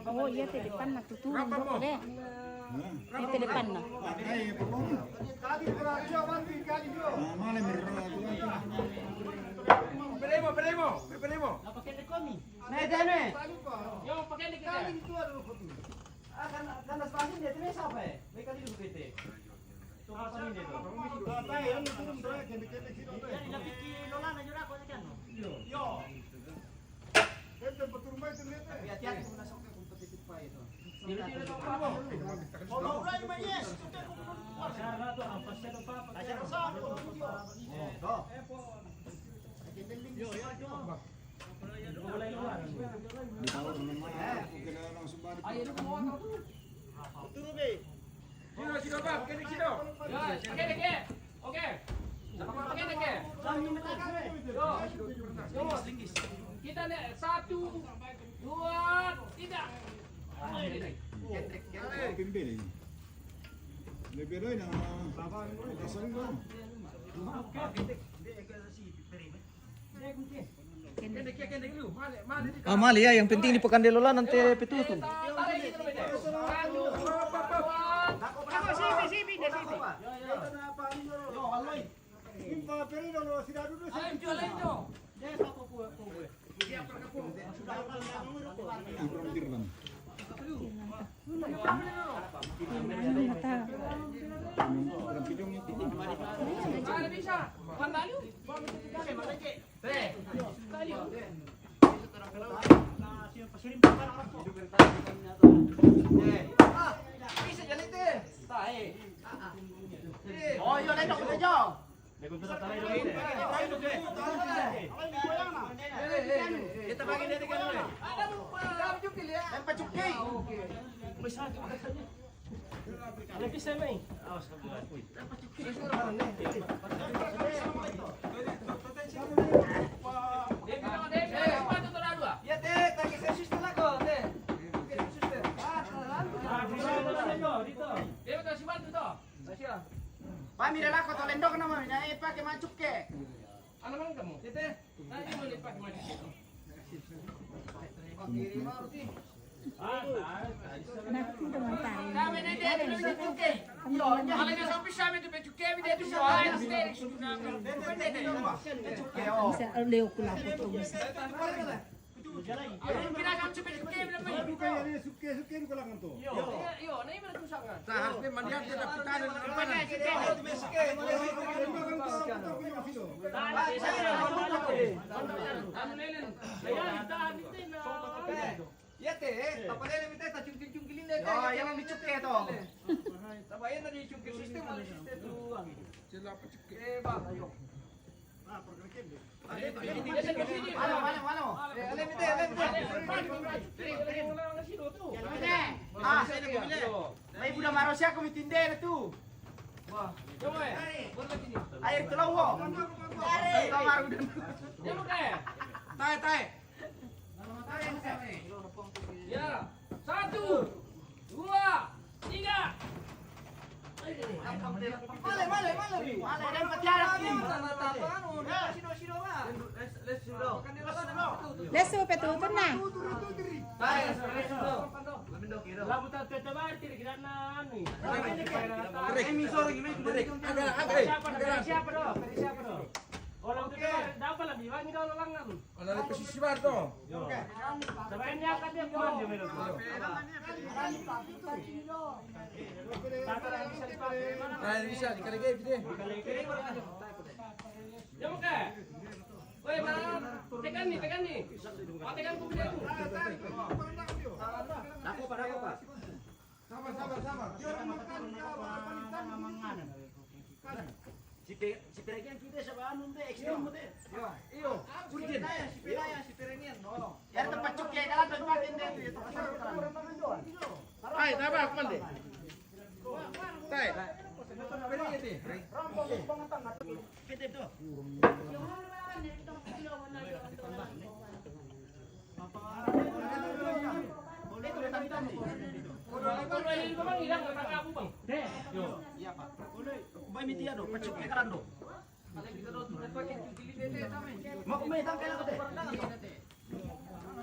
Oh iya, di depan nak turun deh. Di depan nak. Primo. Yo, pakai ni kita. Kan sepanjang dia tulis apa ya? Mereka di PT. Tuh apa ini tuh? Apa yang turun tuh? Jadi nak pikir lola nak jurah kau kan? Yo. Hati-hati guna sampai kompetitif pa itu. Kalau udah lima yes. Cara tu apa sih tu pa? Ajar sama. Oh. Yo. Mulai luar. Ayo lu mau apa tu? Turun be. Sino pa, kene sino. Ya, kene. Okey. Pakai kene. Kami melakukan. Yo. Kita nih 1, 2, 3. Pimpin ini. Lebih dari yang kasar itu. Mali ya, yang penting di Pekandelola nanti Pitutu. Oh, yo lendok aja. Kita bagi dia tiga dulu. Ada lupa. Cukil ya. Tempat cukil. Oke. Lebih sama ini. Awas kamu. Tempat cukil. Ya teh, tadi saya sistem lagu teh. Sistem. Dia betul si bantu toh. Siapa? Pak mira lah kau lendok nama ni, naik pakai macuk ke? Anak mana kamu? Tete, nanti mau pakai macuk ke? Nanti dengan tarik. Kami ni dia ada macuk ke? Yo, kalau dia sampai sana tu macuk ke, dia tu soal sterik sudah. Macuk ke? Bisa leo kula foto bisa. Kira kamu cepat ke bila main? Suke itu kalau ngantuk. Yo, naik mana tu sangat? Nah, harusnya mandiat dia dapat tanah di depan. Ya teh, apa dia minta tak cungkil-cungkilin dia. Oh, yang micuk ke tu. Tapi yang tadi cungkil sistem tu. Sila pecuk. Bang, ayo. Ah, pergerakan dia. Mana? May budak manusia kami tindai tu. Wah, coba. Air telowo. Kamar udah. Ya bukan. Tai. Ya. 1, 2, 3. Male dan petiara ni. Leso Pitutu na. Bisa dikarigay video. Ya buka. Woi, mana? Tekan nih. Tekan ku video. Aku Pak. Sabar. Si Peregian kita sabaan unde ekstrem mode. Iyo. Kurjin. Si Peregian. Ya tempat cukai jalan tempat ini. Hai, apa mande? Tai. Mau kumaitang kailan ko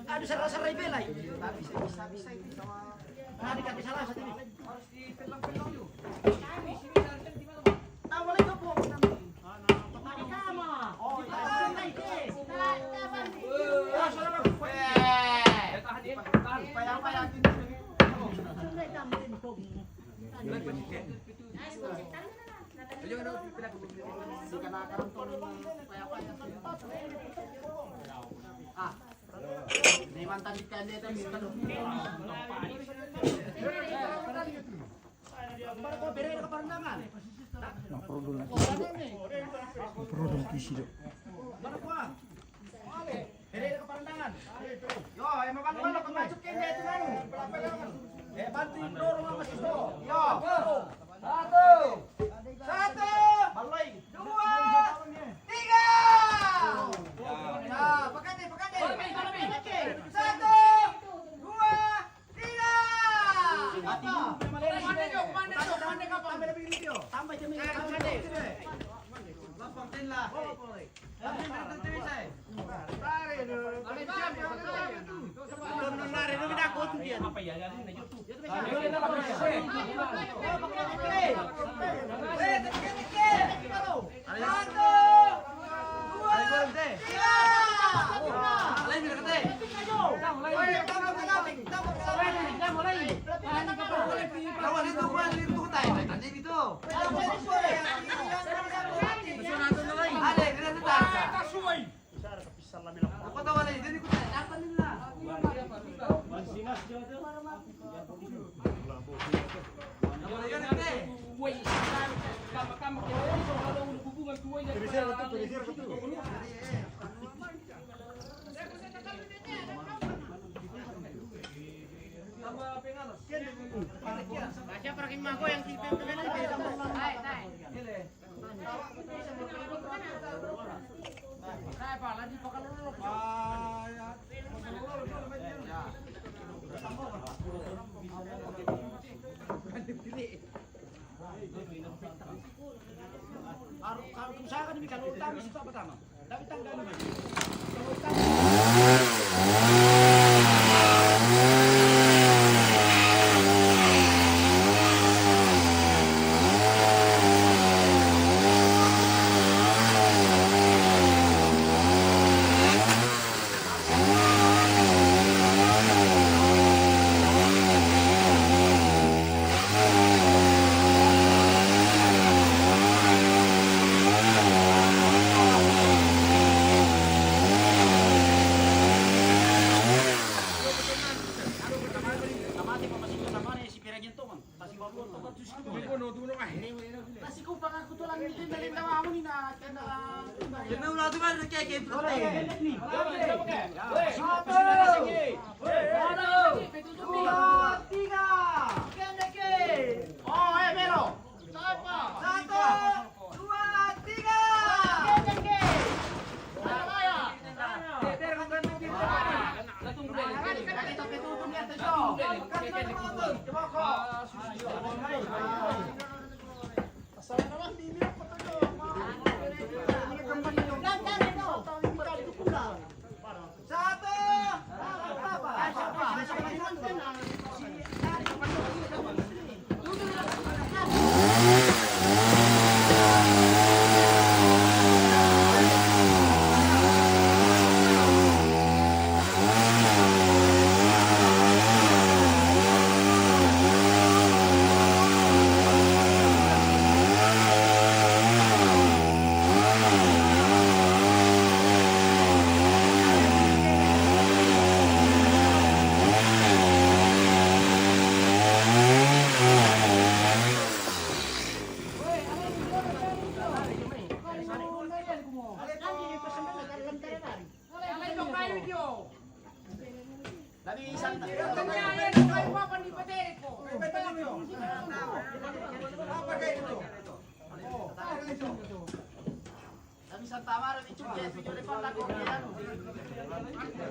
Aduh sarai-sarai belai. Tapi bisa itu sama. Nah, dikasih salah satu ini. Harus dipelang-pelang yuk. Kami sini dari di mana? Tahu lagi kok. Pakai kama. Oh, naik deh. Oh, saudara. Tahan dia, tahan. Payah-payah gini. Sudah tambahin kok. Ini mantan di kandang itu bisa dong. Baru beri ke pandangan. Produk kisi dok. Baru kuah. Beri ke pandangan. Yo, emang kan kalau masuk ke dia itu kan. Bantuin dorong sama si Do. Yo. Satu. Baloi. 2, 3. Nah, pakai deh. 1, 2, 3. Apa? Kumanda ka pa. Tambah jam ini. Lapang din lah. Kalau usahakan ini kalau utang itu apa pertama? Tapi tanggal ini. Kalau utang Santa Maria di Cuccia, video depan lagu kian.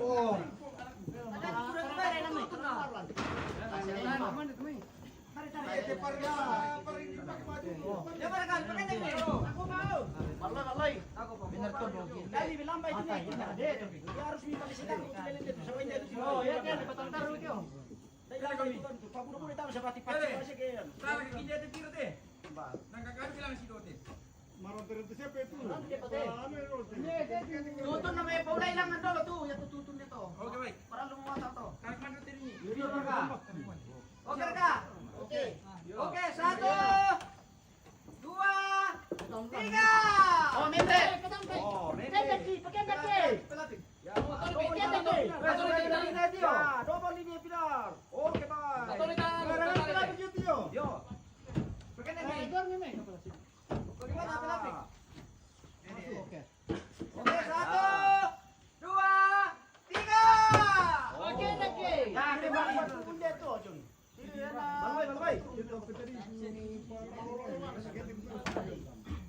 Oh. Ya barangkali pakai ni. Aku mau. Wallahi. Benar tuh. Dari bilang baik ini. Dia harus minta disitu. Oh, ya kan betul taruh itu. Saya kami. Kamu boleh tahu seperti pasti masih kian. Sekarang kita ada kira deh. Nangka kami bilang si Dote. Maron terus siapa itu? Tutun namanya Paula ilangan dulu tuh, ya tutun itu. Oke baik. Para lu mau tahu. Kami mana ini? Oke, Kak. Oke. Oke, 1 2 3. Oh, mete. Oh, mete. Pakai kaki. Ya, double ini pilar. Oke, Pak. Yo. Pakai ini. Bagaimana pelapik? Oke. Oke, 1 2 3. Oke, oke. Nah, kembali turun dia tuh, Jun. Balai.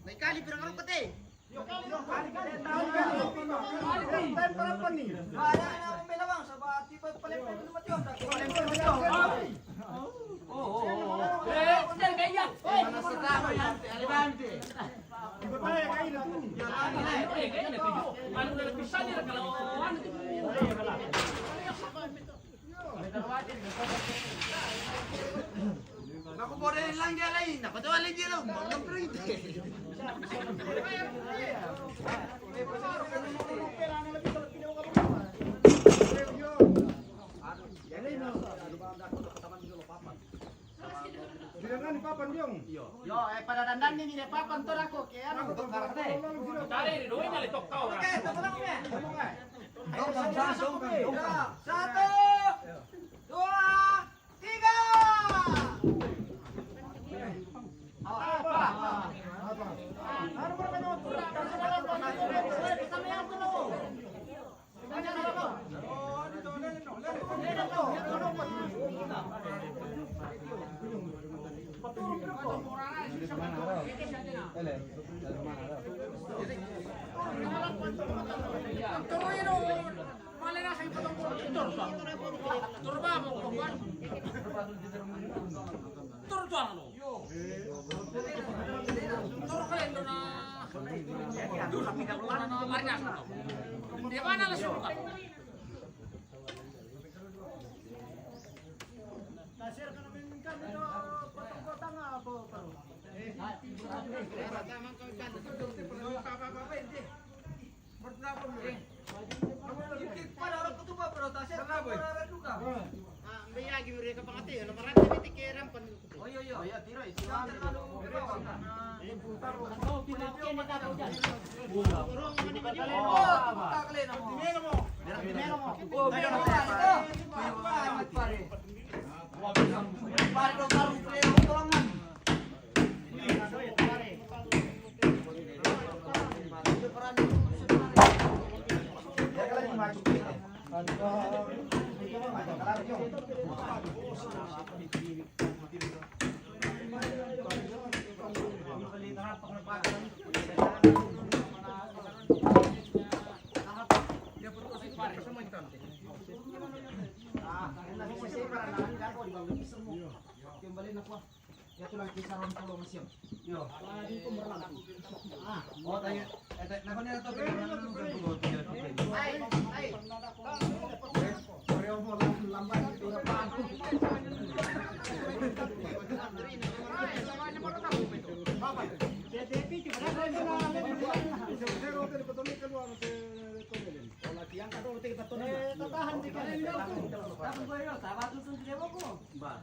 Naik kali pirang rupet eh. Yo kali. Time berapa nih? Ada aku bela bang, sahabat tipe paling dulu mati orang. Jangan kayak. Mana sedang nanti Alibante. Berbahaya kain itu. Anu udah bisa nih kalau anu Aku boleh lang dia lain. Apa tu lagi dia lu? Bang print. Jangan papan diong. Yo, pada dandan ni dia papan tu aku ke anu tu karate. Tadi di doanya le tok tau. Oke, tolong ya. Dong. 1 2 3. Di mana lah suka? Kasir kan minta itu potong-potong apa perlu. Pada orang ketuba protase orang juga. Biya gimana ka pangati, lamaran kami tikiran pan. Oh iya tiro isi. Turong man di Oh, takle na mo. Dinero mo. Oh, dinero mo. Pare do karu play tolongan. Kembali na po. Ito lang kisaron pulo masyam. Yo. Oh, tayo. Nako na to pero ay. Pareho mo lang lamban dito na pa. Tatahan di ka. Tapos ko yo, sabat susun di mo ko. Ba.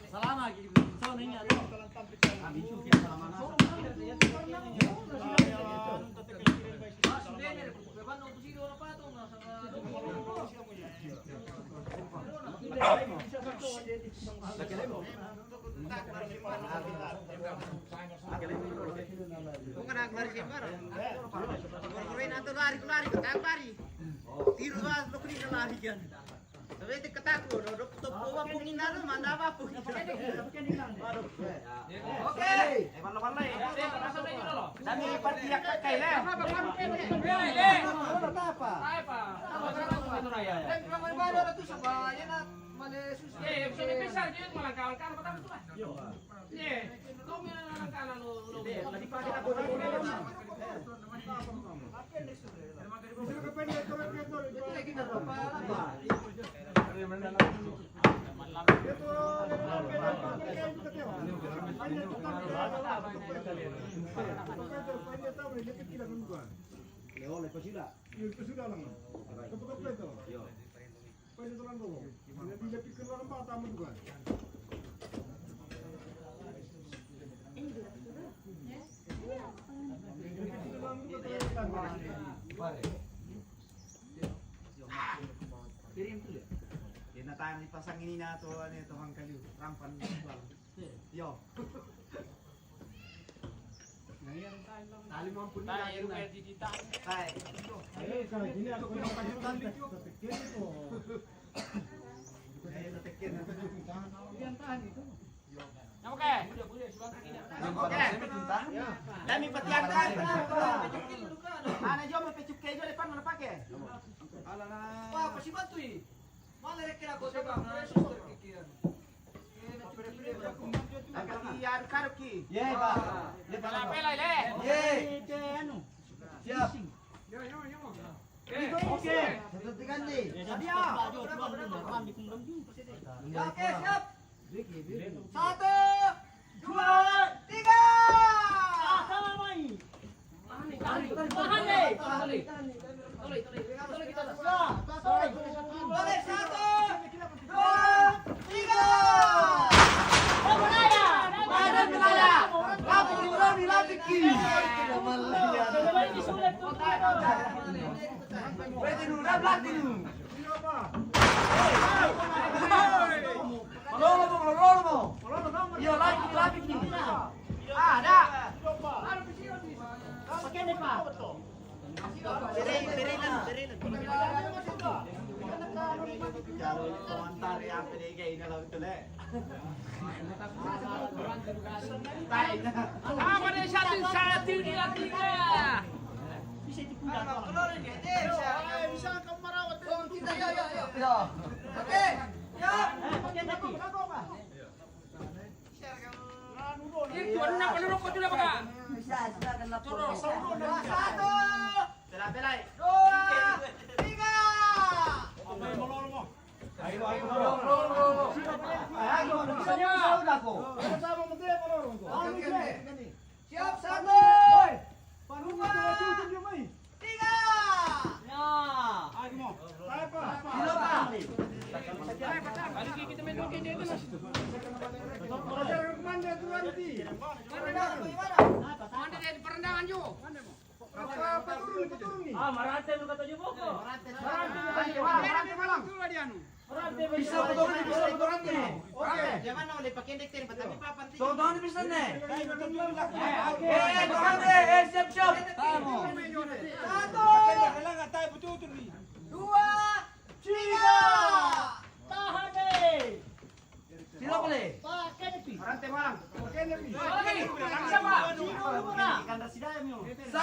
Salama gitu. So nanya tu. Abi cuci salama. Sudah ni, beban 20 orang apa tu? Kung nagmari si Mar. Kuruin ato lari ketang pari. Tiro ba lo kini lari kan. Sabi te kataku no to po pungin na no manda ba po. Oke. Wala eh. Dami partiyak kay le. Apa? Tinatang ipasang ini na to ano ito hang kaliw rampan yo tali mo pun tayo kaya didita tay kalau gini aku punya pajutan tekin itu saya tekin tahan itu Oke. Dami patian kan. Ana jo me pecuk kejo depan mana pakai? Alana. Wah, pasti batui. Mana rekira ko sa bang suster kikian. Lagi yar karki. Ye ba. Le bala Pela le. Ye. Anu. Siap. Oke. Satu ganti. Siap. Oke, siap. 1, 2, 3. Iya lagi nih. Ada. Pakai nih Pak. Berilan. Kalau komentar yang PDG ini lah betul eh. Apa dia satu di latinya? Bisa diputar. Bisa kamu merawat kita ya. Oke. Ya. Pakai nanti. Itu anak peluru kau sudah pakai. Silakan lapor. 1, 2, 3. Ayo. Siap 1. 2, 3. Balik kita main mungkin dia itu. Mana dia di perendangan juga. Marante lu kata juga kok. Marante malam. Bisa betul nih. Oke. Jangan mau dipakai diktir, tapi papan tinggi. Contohnya bisa nih. Siap. Kamu. 1, 2, 3. Tahan deh. Sila boleh. Marante malam. Lagi. Siapa? Kanda sidaya mo. 1, 2,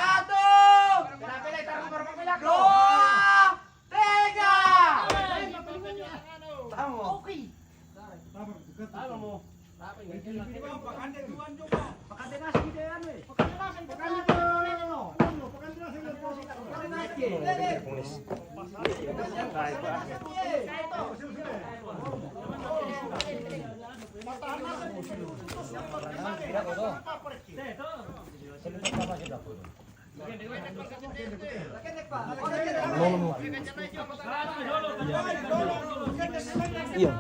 3. Tamo. Okay. Tamo mo. Pakande nasi kita ano eh. Pakande nasi. Iya.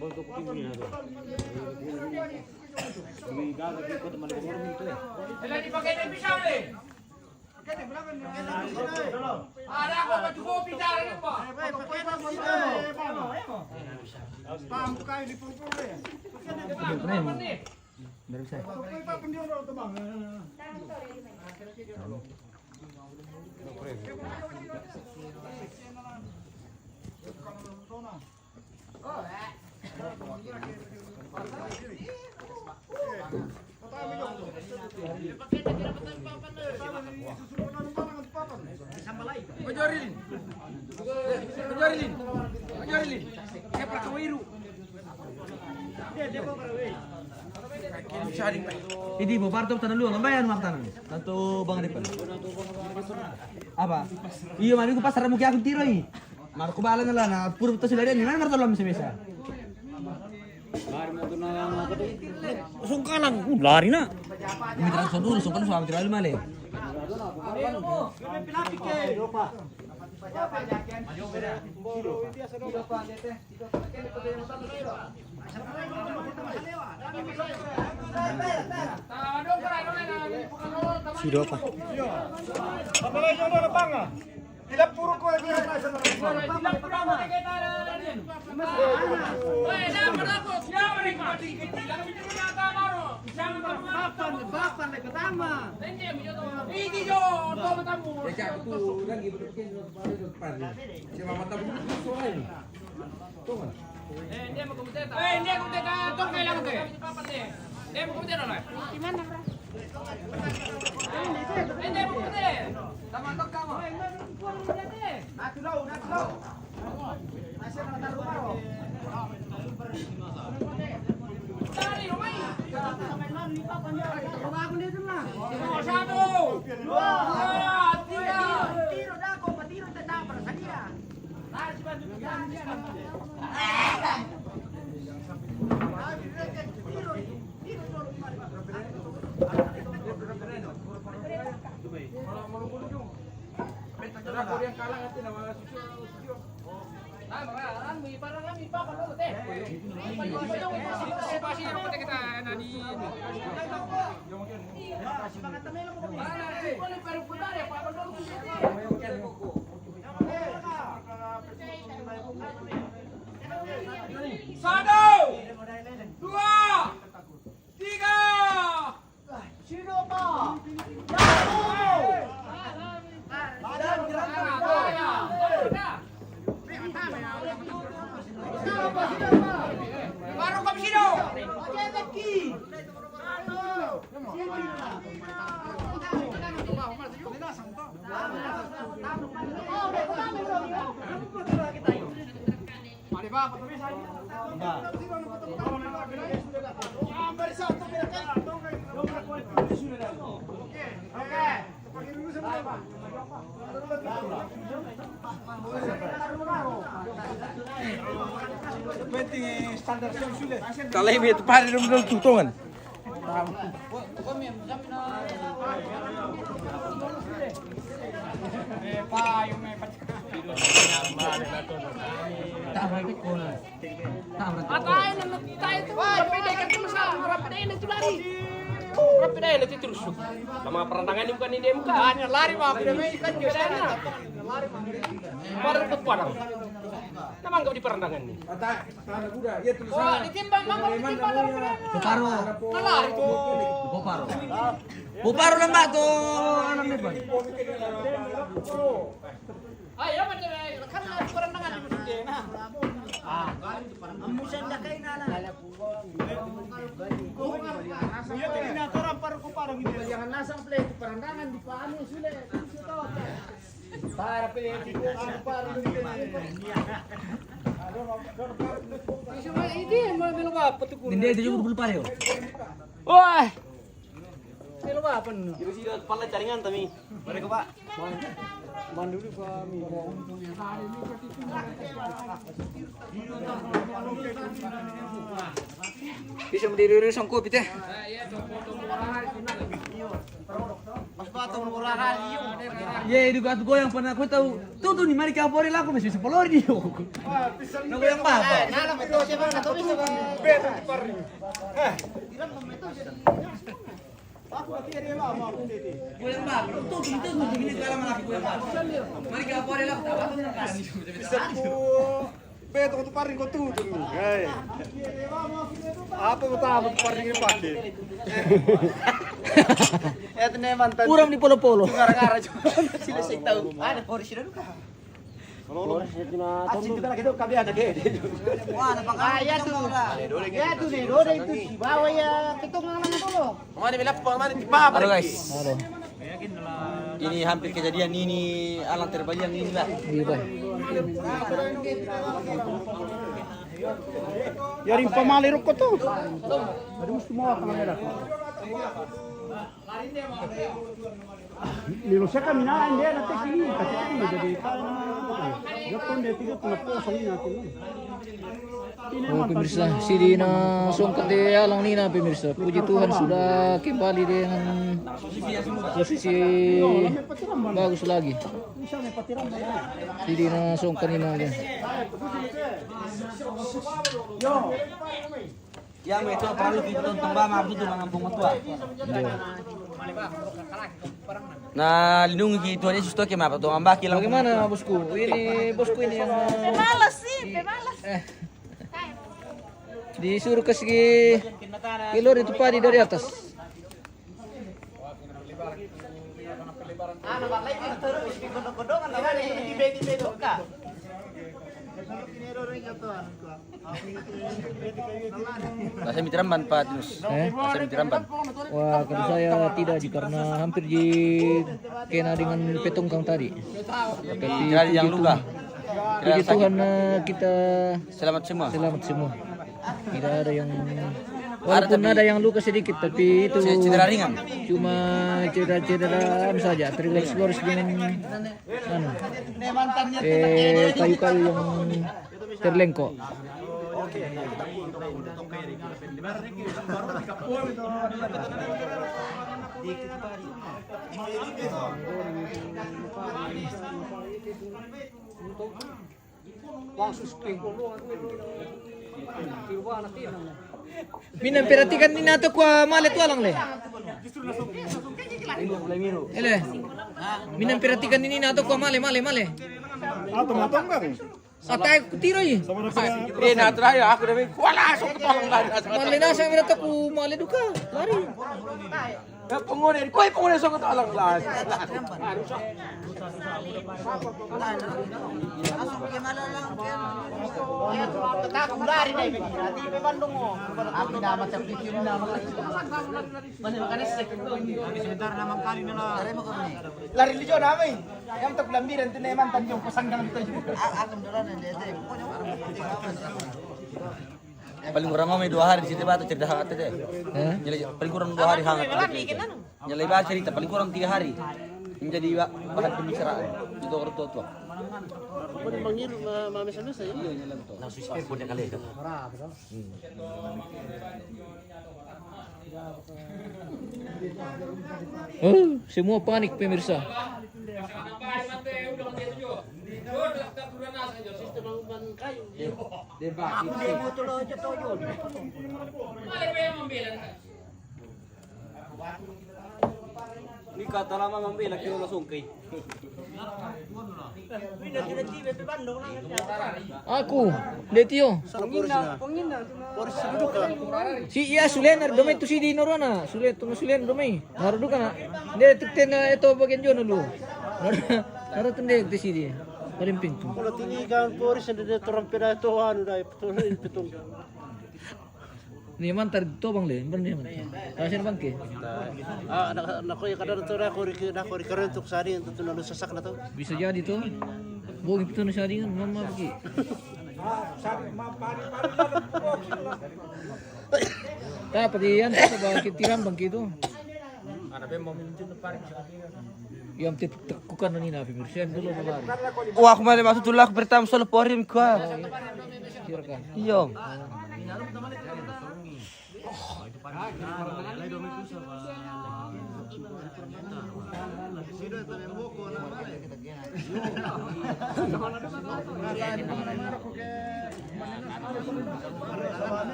Boto dipakai dari pisau nih. Ada aku cukup pisau ini, Pak. Dari saya. Majorilin. Saya perkawiru. Ini bawa parto tanah lu nggak bayar mak tanah. Satu bang depan. Apa? Iya mari ku pasar muki aku tiroi. Mar ku balan lah na pur betul sudah di mana marto lam semesa. Sungkanan, lari na. Ini terus dulu sungkan suami tiroi male. Sudah apa? Gimana, Bro? Kalau ini itu pada dalam tutungan. Lama perantangan ini bukan ide muka. Hanya lari mah aku demi ikan ke sana. Lari mah. Baru ikut padang. Nama enggak di perantangan nih. Kata sana kuda, ya tulisan. Wah, ditimbang mangga ditimbang lari. Buparo. Lari tuh. Buparo. Buparo nambah tuh anak depan. Ayo macam kan lari perantangan di musim dia. Nah. Amusan dah kain anak. Iya tadi natoran paru ku parang gitu. Jangan nasang play perandangan di paanu sule. Para pilih di paru gitu. Cuma ini mau bilang apa tuh? Hindi itu juga belum pare yo. Wah. Bilang apa nih? Itu sih pala jaringan tapi. Mereka Pak. Banduli kami. Bisa berdiri sang kopi teh. Mas bato mo rarali yung. Ye, itu kat goyang pernah aku tahu. Tuh nih mari kapori laku masih sepuluh dia. Goyang apa? Nala mo to siya ba na to bisa ba? Goyang apa? Tuh begini kalau malaki goyang apa? Mari kapori laku tahu. Beto ko paring ko tudo ni. Ay. Apa mo tama paring ni pati. Eto na mantan. Kurang di polo-polo. Gara-gara sila sik tahu. Ada pori sila ka. Asin kita lagi tuh kami ada deh. Wah, napakaya tuh. Ya tuh nih, dode itu si bawa ya kitung nang dulu. Mana bila mana di pa. Halo guys. Halo. Ini hampir kejadian ini alang terbalian ini lah. Iya, Pak. Yarin pamalirok ko to. Ada mesti mau apa merah. Nilo siya kami na hindi natin sini kasi kami jadi Japon dia tiga pun posong ini natin. Oh pemirsa, CD na songkat di alang nina pemirsa. Puji Tuhan sudah kembali dengan posisi bagus lagi. CD na songkat nina dia. Yang itu perlu kita tonton ba mabdu tu mangampung matua. Nah, lindungi itu aja susto ke mapa tuh ngambaki lang. Bagaimana bosku? Ini bosku ini yang Pemalas sih, pemalas. disuruh kasih kilor itu padi dari atas. Ano ba lagi terus di kodok-kodok kan ada di bedi-bedi ka. Saya mitiramban Pak Tinus. Saya mitiramban. Wah, kalau saya tidak karena hampir di kena dengan petongkang tadi. Tapi Tidak ada yang luka. puji Tuhan kita Selamat semua. selamat semua. Tidak ada yang walaupun ada yang luka sedikit tapi itu Cedera ringan. cuma cedera saja, tergores-gores dengan kayu-kayu yang terlengkok. Minang perhatikan ni nato kwa malet walang le. Ele. Minang perhatikan ini nato kwa male. Ato matong ka. Atay ko tiro yi. Natry ako na wala so katong Male na sa mira to ku male duka. Lari. Pengunin, so katong las. Takut lari deh begini. Nanti di Bandung mo. Aku nama tapi kiri nama. Mana makanya sebentar nama kali nila. Lari lijo namin. Yang tak lambiran tu neman tanjung pasanggang itu juga. Akan dolan deh. Paling kurang may 2 hari di situ batu cerita hangat teh. Paling kurang 2 hari hangat. Nyalai ba cerita paling kurang 3 hari. Menjadi bahan pembicaraan di dokter tua. Langsung sih punya kali itu. Semua panik pemirsa. Ini kata lama membela kilo langsung kay. Aku, Detio. Si iya sulen domay tu si Dino na. Sulen domay. Narudo ka na. Hindi tikten na ito bagian jo dulu. Naruto hindi tu si dia. Palimping tu. Kalau tinigan poris ada orang pera itu anu dah betul. Ni mantar to bang le, bener ni mantar. Kasan bang ke? Nako ya kadang tu aku keren untuk sehari untuk lalu sesak na to. Bisa jadi tu. Bogi itu na sari kan mama pergi. Dapat yan sa bakit tiram bang itu. Yang tekukan ni na pemirsa dulu kemarin. Wah, aku malah masuk dulu aku pertama solo porim kuah. Silakan. Iya. Main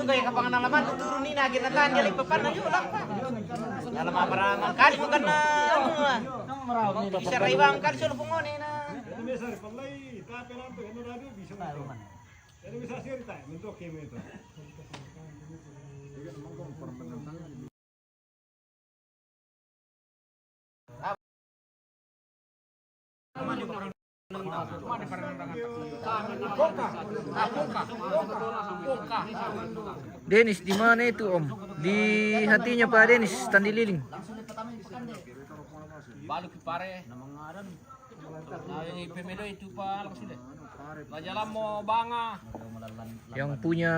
kayak kapangan alaman turunin akhir natan jadi papan na yun lang pa. Dalam marangan kali mo kan na bisa raibang kali solo pungoni na. Dennis, di mana itu Om? Di hatinya Pak Dennis, Tandi Liling. Balik ke pare. Nah, ini pemilu itu Pak langsung deh. Majalah mau banga. Yang punya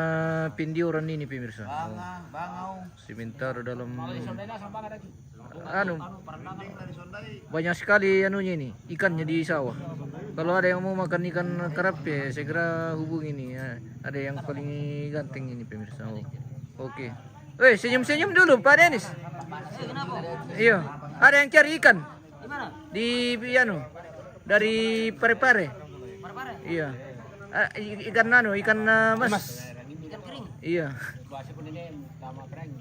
pindiuran ini pemirsa. Bangau. Sementara dalam Saudara sama banga lagi. anu banyak sekali anunya ini ikannya di sawah. Kalau ada yang mau makan ikan kerape segera hubungi ini ya. Ada yang paling ganteng ini pemirsa. Oh. Oke. Woi, senyum-senyum dulu Pak Denis. Iya, ada yang cari ikan. Di anu dari Pare-Pare. Iya. Ikan nano, ikan mas. Ikan kering. Iya. Bahasa pun ini sama kering.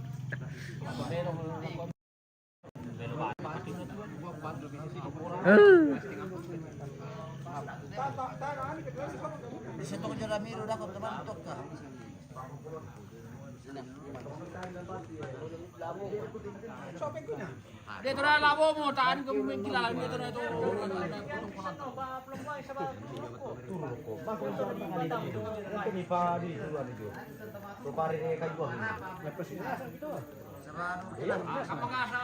Di situ ko Ramiro dah ko teman tok ka. Dia tu dah labo mo taan ko kilala dia tu dah tu. Apakah sa